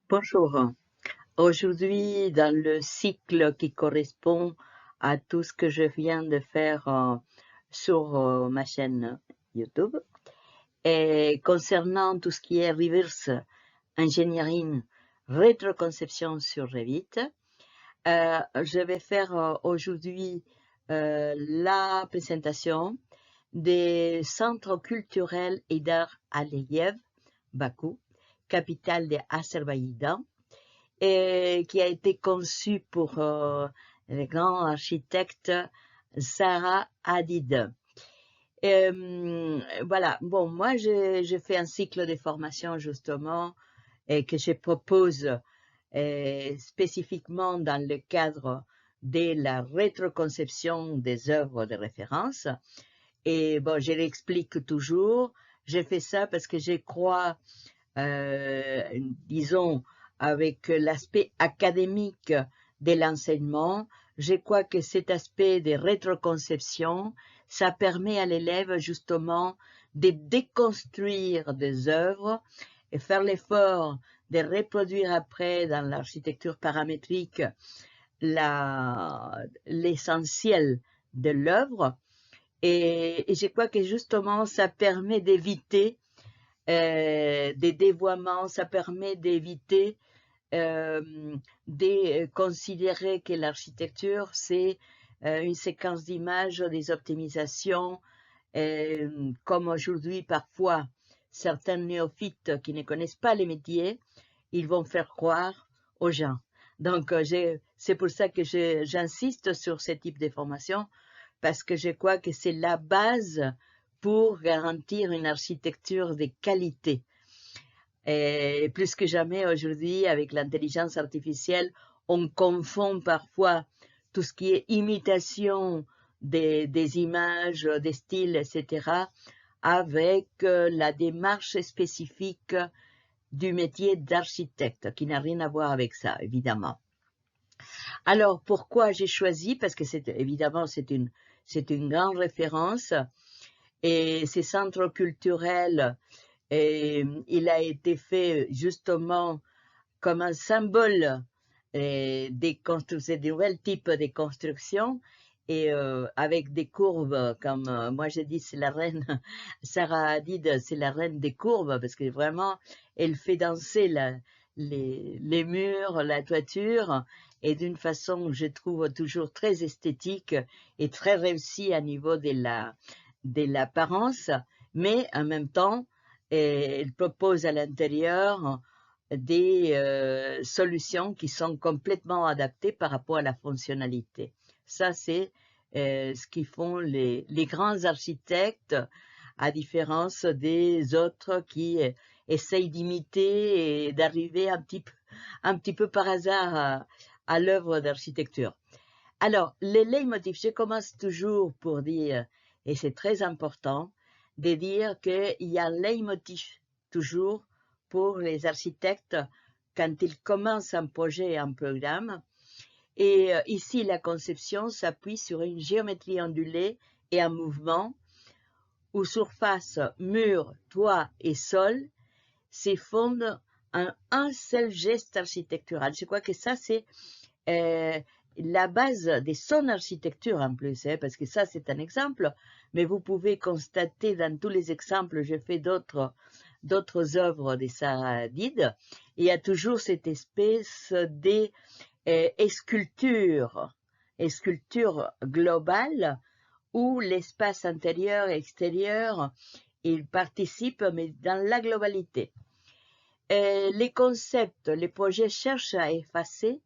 Bonjour. Aujourd'hui, dans le cycle qui correspond à tout ce que je viens de faire sur ma chaîne YouTube, et concernant tout ce qui est reverse engineering, rétroconception sur Revit, je vais faire aujourd'hui la présentation des centres culturels et d'art Aliyev, Bakou, capitale de Azerbaïdjan, et qui a été conçu pour le grand architecte Zaha Hadid. Voilà, bon, moi je fais un cycle de formation justement et que je propose spécifiquement dans le cadre de la rétroconception des œuvres de référence. Et bon, je l'explique toujours, j'ai fait ça parce que je crois, disons, avec l'aspect académique de l'enseignement, je crois que cet aspect de rétroconception, ça permet à l'élève justement de déconstruire des œuvres et faire l'effort de reproduire après dans l'architecture paramétrique l'essentiel de l'œuvre. Et je crois que justement, ça permet d'éviter des dévoiements, ça permet d'éviter de considérer que l'architecture, c'est une séquence d'images, des optimisations, comme aujourd'hui parfois certains néophytes qui ne connaissent pas les métiers, ils vont faire croire aux gens. Donc c'est pour ça que j'insiste sur ce type de formation, parce que je crois que c'est la base pour garantir une architecture de qualité. Et plus que jamais aujourd'hui, avec l'intelligence artificielle, on confond parfois tout ce qui est imitation des images, des styles, etc., avec la démarche spécifique du métier d'architecte, qui n'a rien à voir avec ça, évidemment. Alors, pourquoi j'ai choisi? Parce que évidemment, c'est une grande référence, et ces centres culturels, il a été fait justement comme un symbole des nouveaux types de constructions, et avec des courbes, comme moi j'ai dit, c'est la reine, Zaha Hadid, c'est la reine des courbes, parce que vraiment, elle fait danser les murs, la toiture, et d'une façon, je trouve, toujours très esthétique et très réussie à niveau de l'apparence, mais en même temps, elle propose à l'intérieur des solutions qui sont complètement adaptées par rapport à la fonctionnalité. Ça, c'est ce qu'ils font les grands architectes, à différence des autres qui essayent d'imiter et d'arriver un petit peu par hasard à l'œuvre d'architecture. Alors, les leitmotifs, je commence toujours pour dire, et c'est très important, de dire qu'il y a un leitmotiv toujours pour les architectes quand ils commencent un projet et un programme. Et ici, la conception s'appuie sur une géométrie ondulée et un mouvement où surface, mur, toit et sol se fondent en un seul geste architectural. Je crois que ça, c'est la base de son architecture en plus, parce que ça, c'est un exemple, mais vous pouvez constater dans tous les exemples, j'ai fait d'autres œuvres de Zaha Hadid, il y a toujours cette espèce de sculpture globale où l'espace intérieur et extérieur, il participe, mais dans la globalité. Les concepts, les projets cherchent à effacer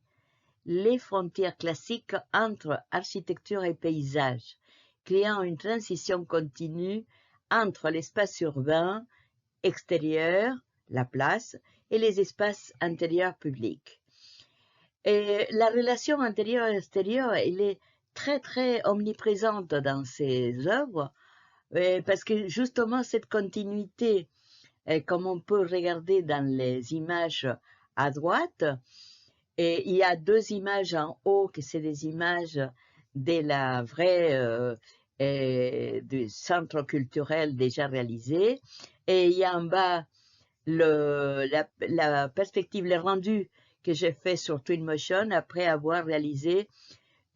les frontières classiques entre architecture et paysage, créant une transition continue entre l'espace urbain extérieur, la place, et les espaces intérieurs publics. Et la relation intérieure-extérieure, elle est très très omniprésente dans ces œuvres, parce que justement cette continuité, comme on peut regarder dans les images à droite, et il y a deux images en haut que c'est des images de la vraie du centre culturel déjà réalisé, et il y a en bas la perspective, le rendu que j'ai fait sur Twinmotion après avoir réalisé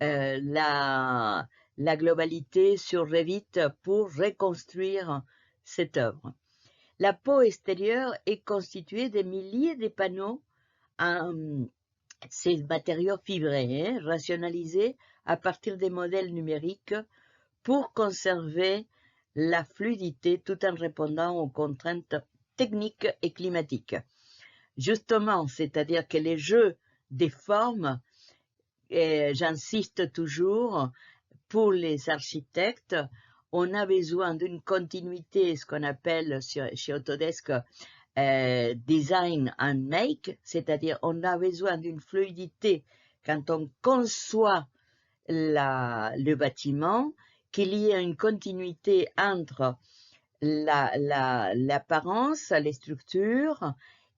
la globalité sur Revit pour reconstruire cette œuvre. La peau extérieure est constituée de milliers de panneaux en ces matériaux fibrés, rationalisés à partir des modèles numériques pour conserver la fluidité tout en répondant aux contraintes techniques et climatiques. Justement, c'est-à-dire que les jeux des formes, j'insiste toujours, pour les architectes, on a besoin d'une continuité, ce qu'on appelle chez Autodesk design and make, c'est-à-dire on a besoin d'une fluidité quand on conçoit le bâtiment, qu'il y ait une continuité entre l'apparence, les structures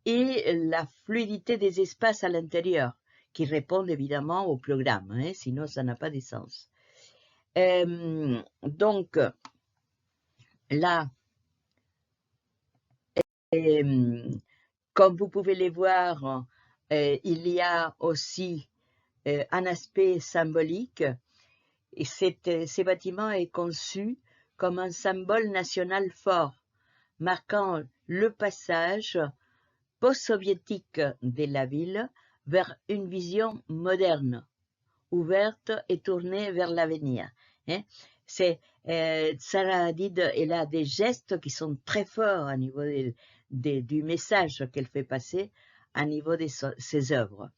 et la fluidité des espaces à l'intérieur, qui répondent évidemment au programme, hein, sinon ça n'a pas de sens. Donc, là, comme vous pouvez les voir, il y a aussi un aspect symbolique, et ces bâtiments est conçu comme un symbole national fort, marquant le passage post-soviétique de la ville vers une vision moderne, ouverte et tournée vers l'avenir. Hein. Sarah Hadid, elle a des gestes qui sont très forts à niveau du message qu'elle fait passer à niveau de ses œuvres.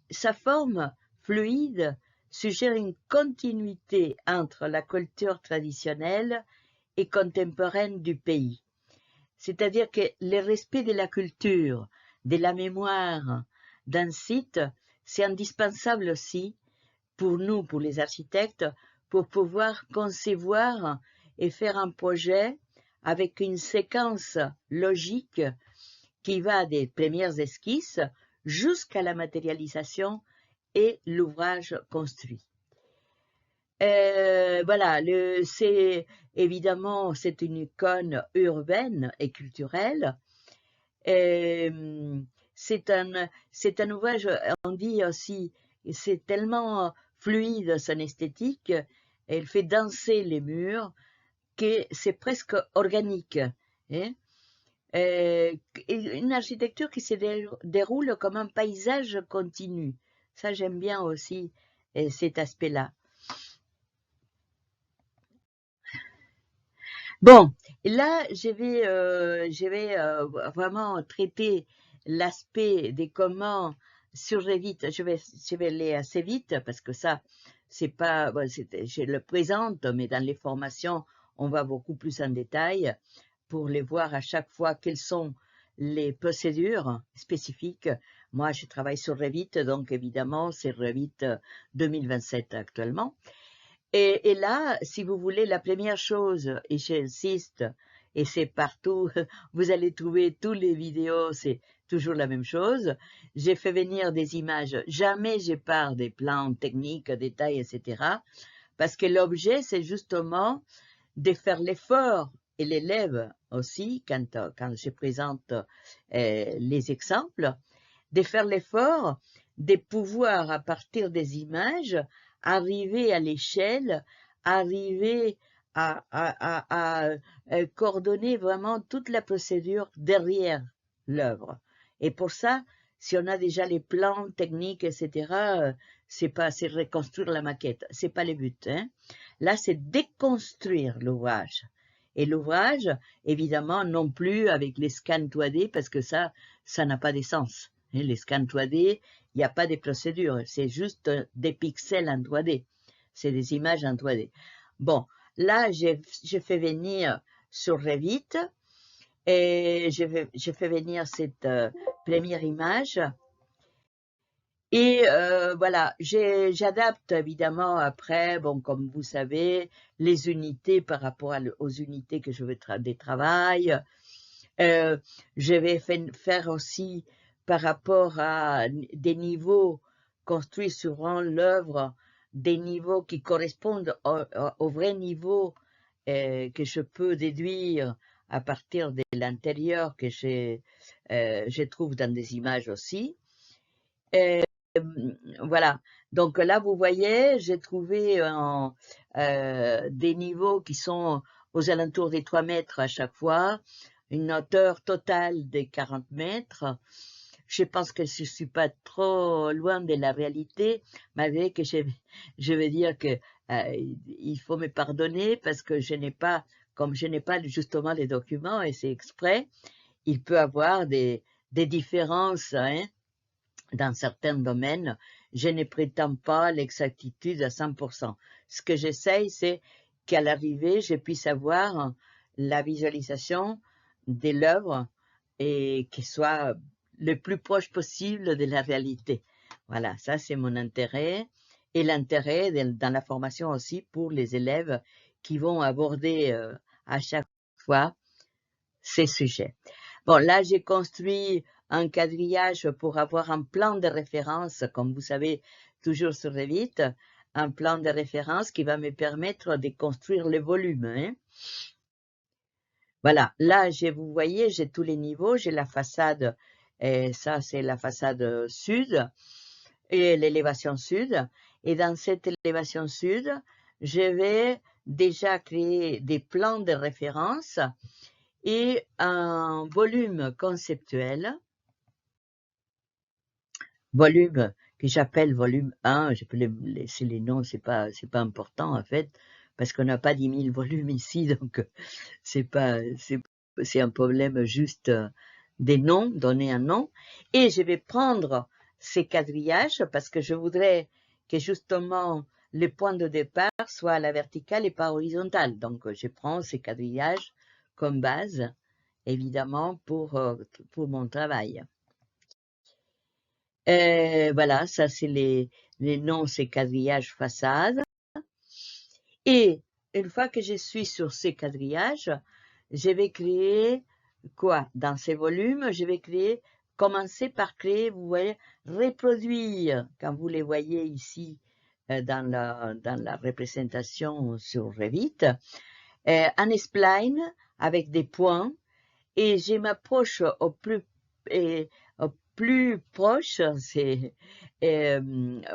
Sa forme fluide suggère une continuité entre la culture traditionnelle et contemporaine du pays. C'est-à-dire que le respect de la culture, de la mémoire d'un site, c'est indispensable aussi pour nous, pour les architectes, pour pouvoir concevoir et faire un projet avec une séquence logique qui va des premières esquisses jusqu'à la matérialisation et l'ouvrage construit. Voilà, évidemment, c'est une icône urbaine et culturelle. C'est un ouvrage, on dit aussi, c'est tellement fluide son esthétique, elle fait danser les murs, que c'est presque organique. Hein. Une architecture qui se déroule comme un paysage continu. Ça, j'aime bien aussi cet aspect-là. Bon, là, je vais vraiment traiter l'aspect des comment sur Revit. Je vais aller assez vite parce que ça, c'est pas, bon, je le présente, mais dans les formations, on va beaucoup plus en détail pour les voir à chaque fois quelles sont les procédures spécifiques. Moi, je travaille sur Revit, donc évidemment, c'est Revit 2027 actuellement. Et là, si vous voulez, la première chose, et j'insiste, et c'est partout, vous allez trouver toutes les vidéos, c'est toujours la même chose. J'ai fait venir des images, jamais je pars des plans techniques, détails, etc. Parce que l'objet, c'est justement de faire l'effort, et l'élève aussi, quand je présente les exemples, de faire l'effort de pouvoir, à partir des images, arriver à l'échelle, arriver à coordonner vraiment toute la procédure derrière l'œuvre. Et pour ça, si on a déjà les plans techniques, etc., c'est reconstruire la maquette, c'est pas le but. Hein. Là, c'est déconstruire l'ouvrage. Et l'ouvrage, évidemment, non plus avec les scans 3D, parce que ça n'a pas de sens. Les scans 3D, il n'y a pas de procédure, c'est juste des pixels en 3D. C'est des images en 3D. Bon, là, je fais venir sur Revit, et je fais venir cette première image. Et voilà, j'adapte évidemment après, bon, comme vous savez, les unités par rapport aux unités que je veux des travail. Je vais faire aussi par rapport à des niveaux construits sur l'œuvre, des niveaux qui correspondent au vrai niveau que je peux déduire à partir de l'intérieur que je trouve dans des images aussi. Voilà. Donc là, vous voyez, j'ai trouvé des niveaux qui sont aux alentours des 3 mètres à chaque fois, une hauteur totale de 40 mètres. Je pense que je suis pas trop loin de la réalité, malgré que je veux dire que il faut me pardonner parce que comme je n'ai pas justement les documents et c'est exprès, il peut avoir des différences, hein, dans certains domaines. Je ne prétends pas l'exactitude à 100%. Ce que j'essaye, c'est qu'à l'arrivée, je puisse avoir la visualisation de l'œuvre et qu'elle soit le plus proche possible de la réalité. Voilà, ça c'est mon intérêt et l'intérêt dans la formation aussi pour les élèves qui vont aborder à chaque fois ces sujets. Bon, là, j'ai construit un quadrillage pour avoir un plan de référence, comme vous savez, toujours sur Revit, un plan de référence qui va me permettre de construire le volume. Hein. Voilà, là, vous voyez, j'ai tous les niveaux, j'ai la façade, et ça, c'est la façade sud, et l'élévation sud. Et dans cette élévation sud, je vais déjà créer des plans de référence et un volume conceptuel, volume que j'appelle volume 1, je peux laisser les noms, c'est pas important en fait, parce qu'on n'a pas 10 000 volumes ici, donc c'est un problème juste des noms, donner un nom, et je vais prendre ces quadrillages parce que je voudrais que justement le point de départ soit à la verticale et pas horizontale, donc je prends ces quadrillages comme base, évidemment, pour mon travail. Voilà, ça c'est les noms, c'est quadrillage façade. Et une fois que je suis sur ces quadrillages, je vais créer quoi? Dans ces volumes, je vais commencer par créer, vous voyez, reproduire, quand vous les voyez ici dans la représentation sur Revit, un spline avec des points, et je m'approche au plus proche,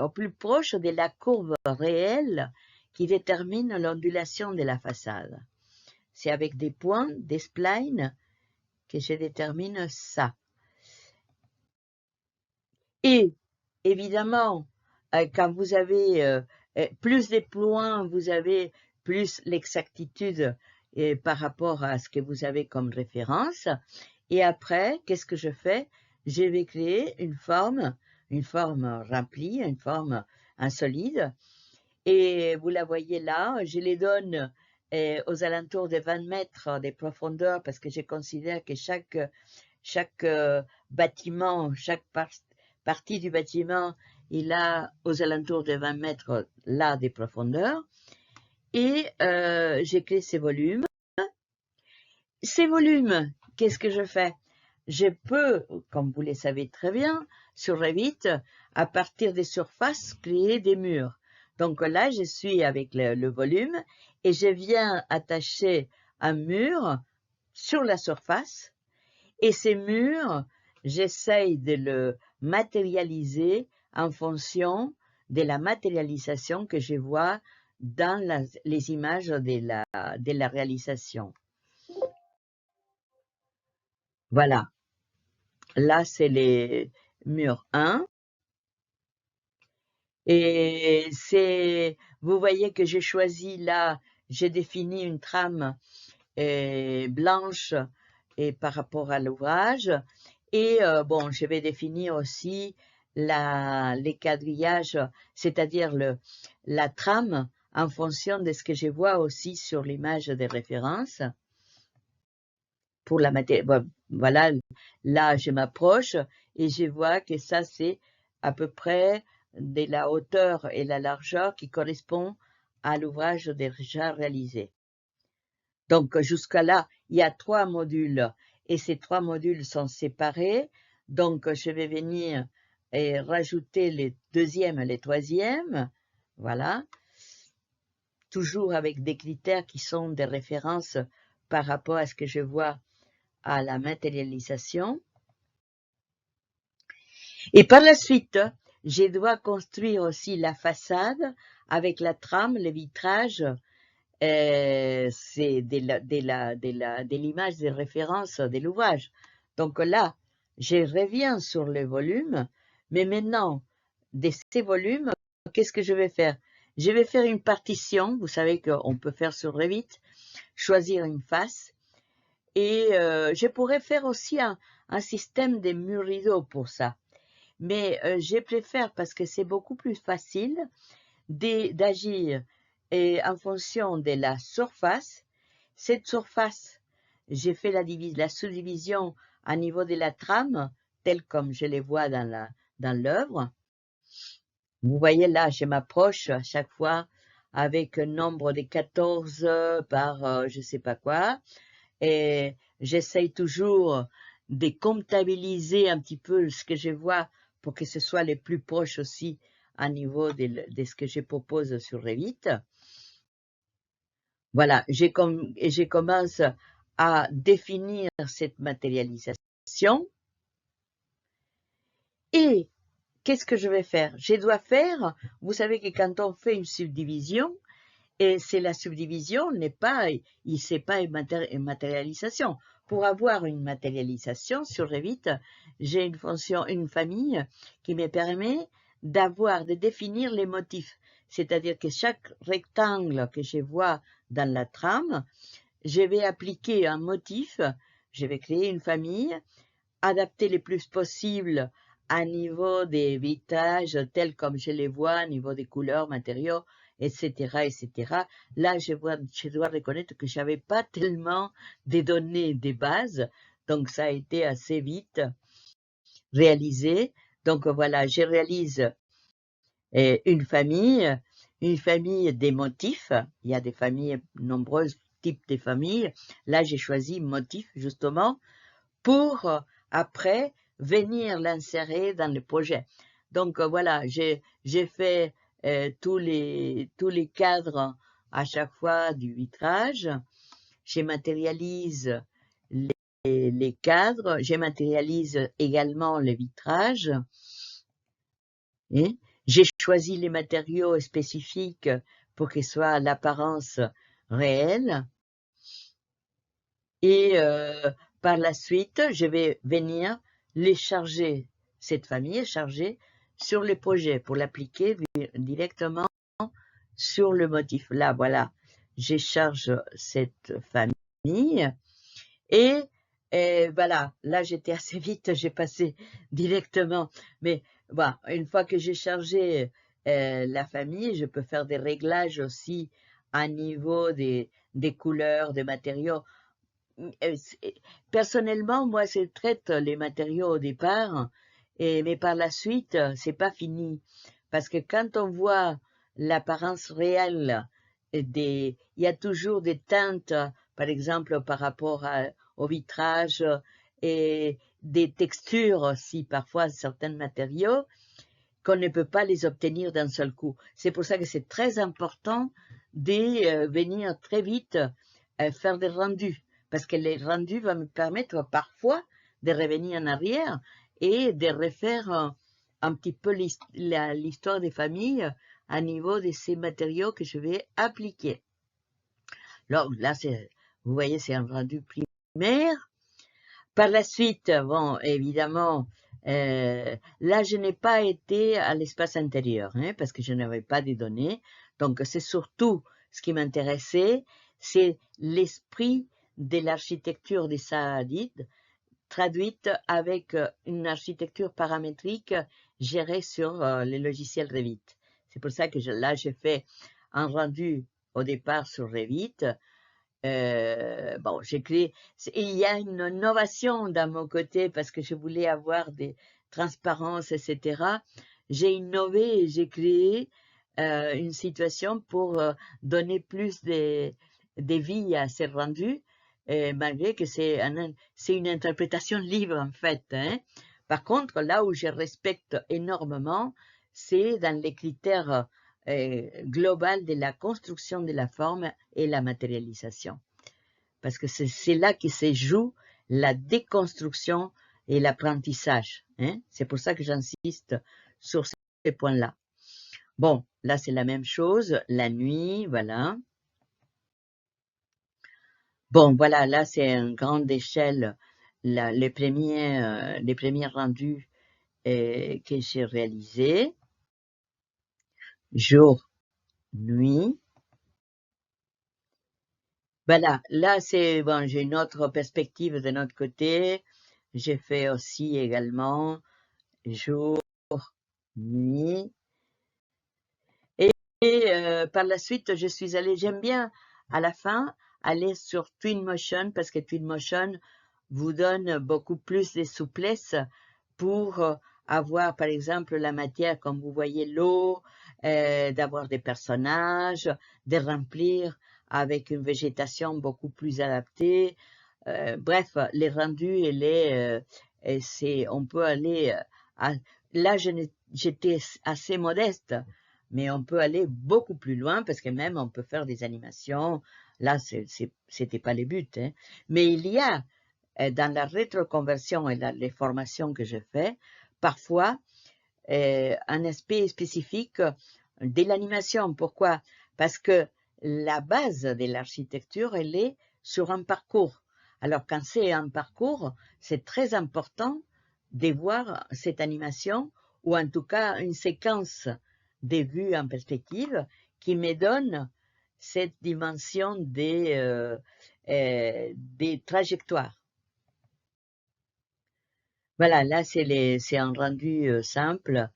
au plus proche de la courbe réelle qui détermine l'ondulation de la façade. C'est avec des points, des splines, que je détermine ça. Et évidemment, quand vous avez plus de points, vous avez plus l'exactitude par rapport à ce que vous avez comme référence. Et après, qu'est-ce que je fais? Je vais créer une forme remplie, une forme insolide. Et vous la voyez là, je les donne aux alentours de 20 mètres de profondeur parce que je considère que chaque bâtiment, chaque partie du bâtiment, il a aux alentours de 20 mètres là des profondeurs. Et j'ai créé ces volumes. Ces volumes, qu'est-ce que je fais? Je peux, comme vous le savez très bien, sur Revit, à partir des surfaces, créer des murs. Donc là, je suis avec le volume et je viens attacher un mur sur la surface. Et ces murs, j'essaye de le matérialiser en fonction de la matérialisation que je vois dans les images de la réalisation. Voilà. Là, c'est les murs 1. Et vous voyez que j'ai choisi là, j'ai défini une trame blanche et par rapport à l'ouvrage. Et bon, je vais définir aussi les quadrillages, c'est-à-dire la trame en fonction de ce que je vois aussi sur l'image de référence. Pour la matière, bon, voilà, là je m'approche et je vois que ça c'est à peu près de la hauteur et la largeur qui correspond à l'ouvrage déjà réalisé. Donc jusqu'à là, il y a 3 modules et ces 3 modules sont séparés. Donc je vais venir et rajouter les deuxièmes et les troisièmes. Voilà. Toujours avec des critères qui sont des références par rapport à ce que je vois à la matérialisation. Et par la suite, je dois construire aussi la façade avec la trame, le vitrage. C'est de l'image de référence de l'ouvrage. Donc là, je reviens sur le volume, mais maintenant, de ces volumes, qu'est-ce que je vais faire? Je vais faire une partition, vous savez qu'on peut faire sur Revit, choisir une face, et je pourrais faire aussi un système de murs rideaux pour ça. Mais je préfère, parce que c'est beaucoup plus facile, d'agir en fonction de la surface. Cette surface, j'ai fait la sous-division à niveau de la trame, telle comme je les vois dans l'œuvre. Vous voyez là, je m'approche à chaque fois avec un nombre de 14 par je sais pas quoi, et j'essaye toujours de comptabiliser un petit peu ce que je vois pour que ce soit le plus proche aussi à niveau de ce que je propose sur Revit. Voilà, je commence à définir cette matérialisation. Et qu'est-ce que je vais faire? Je dois faire, vous savez que quand on fait une subdivision, et c'est la subdivision c'est pas une matérialisation. Pour avoir une matérialisation sur Revit, j'ai une famille qui me permet de définir les motifs. C'est-à-dire que chaque rectangle que je vois dans la trame, je vais appliquer un motif, je vais créer une famille, adapter le plus possible à niveau des vitrages tels comme je les vois, à niveau des couleurs, matériaux, etc., etc. Là, je dois reconnaître que j'avais pas tellement de données de base, donc ça a été assez vite réalisé. Donc voilà, je réalise une famille des motifs. Il y a des familles, nombreux types de familles. Là, j'ai choisi motif justement pour après venir l'insérer dans le projet. Donc voilà, j'ai fait tous les cadres à chaque fois du vitrage. Je matérialise les cadres, je matérialise également le vitrage. J'ai choisi les matériaux spécifiques pour qu'ils soient à l'apparence réelle. Et par la suite, je vais venir les charger, cette famille charger sur le projet pour l'appliquer directement sur le motif. Là, voilà, je charge cette famille et voilà, là j'étais assez vite, j'ai passé directement. Mais voilà, une fois que j'ai chargé la famille, je peux faire des réglages aussi à niveau des couleurs, des matériaux. Personnellement, moi, je traite les matériaux au départ, mais par la suite, c'est pas fini. Parce que quand on voit l'apparence réelle il y a toujours des teintes, par exemple, par rapport au vitrage et des textures aussi, parfois, certains matériaux, qu'on ne peut pas les obtenir d'un seul coup. C'est pour ça que c'est très important de venir très vite faire des rendus, parce que les rendus vont me permettre parfois de revenir en arrière et de refaire un petit peu l'histoire des familles à niveau de ces matériaux que je vais appliquer. Alors là, vous voyez, c'est un rendu primaire. Par la suite, bon, évidemment, là, je n'ai pas été à l'espace intérieur, parce que je n'avais pas de données. Donc, c'est surtout ce qui m'intéressait, c'est l'esprit de l'architecture des Saadites, traduite avec une architecture paramétrique gérée sur les logiciels Revit. C'est pour ça que là, j'ai fait un rendu au départ sur Revit. Bon, j'ai créé, il y a une innovation dans mon côté parce que je voulais avoir des transparences, etc. J'ai innové et j'ai créé une situation pour donner plus de vie à ces rendus, malgré que c'est une interprétation libre en fait. Par contre, là où je respecte énormément, c'est dans les critères global de la construction de la forme et la matérialisation. parce que c'est là que se joue la déconstruction et l'apprentissage. Hein. C'est pour ça que j'insiste sur ces points-là. Bon, là c'est la même chose, la nuit, voilà. Bon, voilà, là c'est une grande échelle, les premiers rendus que j'ai réalisés, jour, nuit. Voilà, là c'est bon, j'ai une autre perspective de notre côté. J'ai fait aussi également jour, nuit. Et par la suite, je suis allée, j'aime bien à la fin aller sur Twinmotion parce que Twinmotion vous donne beaucoup plus de souplesse pour avoir par exemple la matière comme vous voyez l'eau, d'avoir des personnages, de remplir avec une végétation beaucoup plus adaptée. Bref, les rendus on peut aller là j'étais assez modeste, mais on peut aller beaucoup plus loin parce que même on peut faire des animations. Là, c'était pas le but, hein. Mais il y a dans la rétroconversion et les formations que je fais, parfois un aspect spécifique de l'animation. Pourquoi? Parce que la base de l'architecture, elle est sur un parcours. Alors, quand c'est un parcours, c'est très important de voir cette animation, ou en tout cas une séquence des vues en perspective qui me donne cette dimension des trajectoires. Voilà, là c'est un rendu simple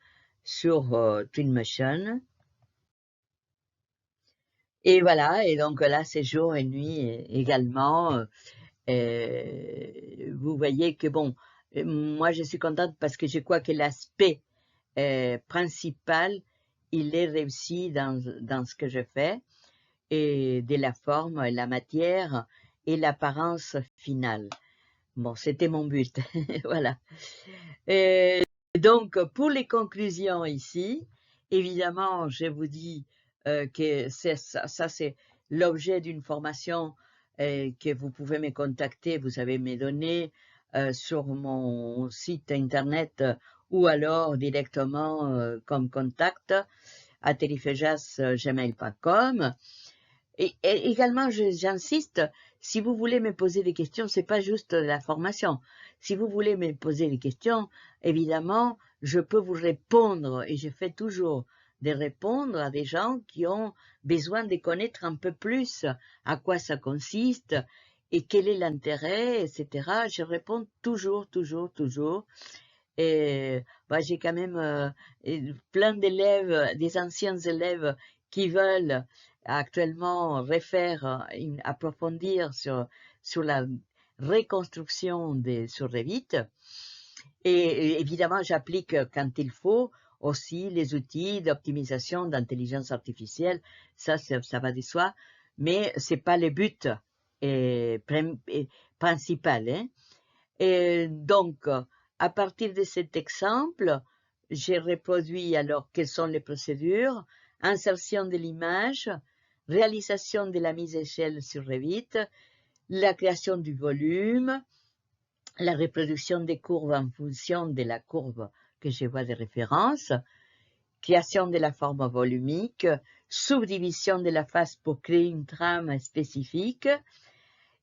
sur Twinmotion. Et voilà, et donc là c'est jour et nuit également. Vous voyez que bon, moi je suis contente parce que je crois que l'aspect principal, il est réussi dans ce que je fais, et de la forme, la matière et l'apparence finale. Bon, c'était mon but, voilà. Donc, pour les conclusions ici, évidemment, je vous dis que ça c'est l'objet d'une formation que vous pouvez me contacter, vous avez mes données sur mon site internet ou alors directement comme contact à terifejas@gmail.com. Et également, j'insiste, si vous voulez me poser des questions, c'est pas juste la formation. Si vous voulez me poser des questions, évidemment, je peux vous répondre et je fais toujours de répondre à des gens qui ont besoin de connaître un peu plus à quoi ça consiste et quel est l'intérêt, etc. Je réponds toujours. Et j'ai quand même plein d'élèves, des anciens élèves qui veulent actuellement approfondir sur la reconstruction sur Revit. Et évidemment, j'applique quand il faut aussi les outils d'optimisation d'intelligence artificielle. Ça va de soi, mais c'est pas le but principal, hein. Et donc, à partir de cet exemple, j'ai reproduit alors quelles sont les procédures: insertion de l'image, réalisation de la mise à échelle sur Revit, la création du volume, la reproduction des courbes en fonction de la courbe que je vois de référence, création de la forme volumique, subdivision de la face pour créer une trame spécifique,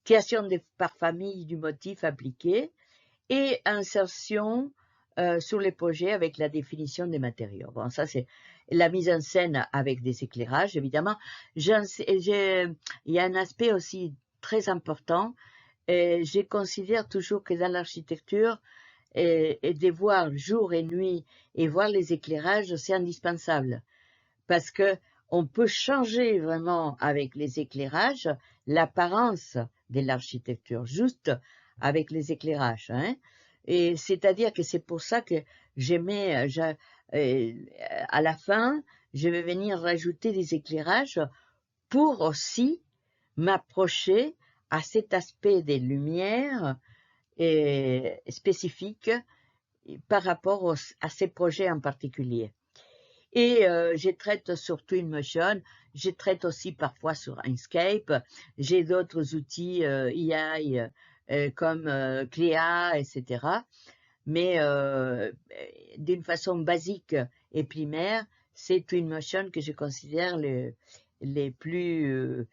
création par famille du motif appliqué, et insertion sur les projets avec la définition des matériaux. Bon, ça c'est la mise en scène avec des éclairages, évidemment. Il y a un aspect aussi très important. Je considère toujours que dans l'architecture, et de voir jour et nuit et voir les éclairages, c'est indispensable. Parce que on peut changer vraiment avec les éclairages l'apparence de l'architecture, juste avec les éclairages, hein. Et c'est-à-dire que c'est pour ça que à la fin, je vais venir rajouter des éclairages pour aussi m'approcher à cet aspect des lumières spécifiques par rapport à ces projets en particulier. Et je traite sur Twinmotion, je traite aussi parfois sur Inkscape, j'ai d'autres outils AI comme Cléa, etc. Mais d'une façon basique et primaire, c'est Twinmotion que je considère les plus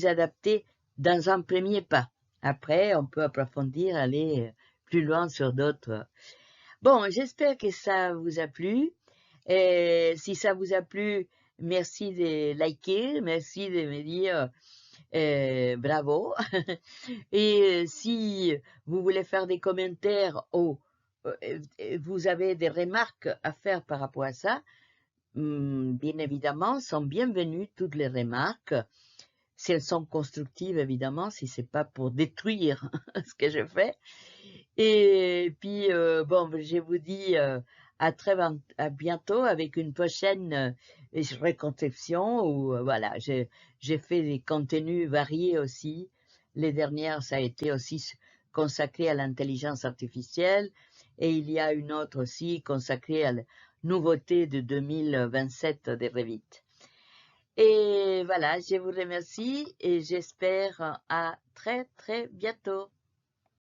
adaptés dans un premier pas. Après, on peut approfondir, aller plus loin sur d'autres. Bon, j'espère que ça vous a plu. Et si ça vous a plu, merci de liker, merci de me dire bravo. Et si vous voulez faire des commentaires ou vous avez des remarques à faire par rapport à ça, bien évidemment, sont bienvenues toutes les remarques. Si elles sont constructives, évidemment, si c'est pas pour détruire ce que je fais. Et puis, bon, je vous dis à bientôt avec une prochaine reconception où, voilà, j'ai fait des contenus variés aussi. Les dernières, ça a été aussi consacré à l'intelligence artificielle et il y a une autre aussi consacrée à la nouveauté de 2027 de Revit. Et voilà, je vous remercie et j'espère à très très bientôt.